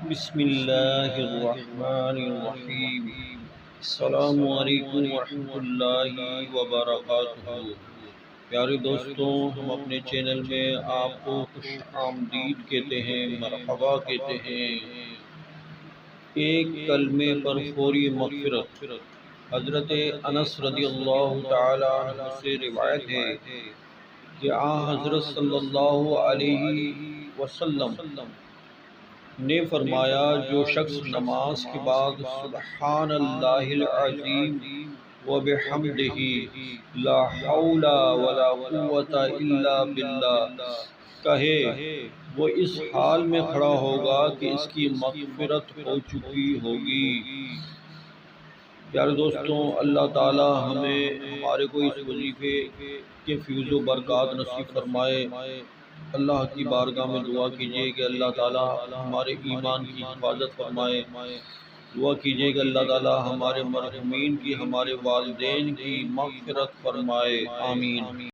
بسم اللہ الرحمن الرحیم۔ السلام علیکم ورحمۃ اللہ وبرکاتہ۔ پیارے دوستوں، ہم اپنے چینل میں آپ کو خوش آمدید کہتے ہیں، مرحبا کہتے ہیں۔ ایک کلمے پر فوری مغفرت۔ حضرت انس رضی اللہ تعالی عنہ سے روایت ہے کہ حضرت صلی اللہ علیہ وسلم نے فرمایا، جو شخص نماز کے بعد سبحان اللہ العظیم وبحمدہ لا حول ولا قوت الا باللہ کہے، وہ اس حال میں کھڑا ہوگا کہ اس کی مغفرت ہو چکی ہوگی۔ پیارے دوستوں، اللہ تعالی ہمیں ہمارے کو اس وظیفے کے فیض و برکات نصیب فرمائے۔ اللہ کی بارگاہ میں دعا کیجیے کہ اللہ تعالی ہمارے ایمان کی حفاظت فرمائے۔ دعا کیجیے کہ اللہ تعالی ہمارے مرحومین کی، ہمارے والدین کی مغفرت فرمائے، آمین۔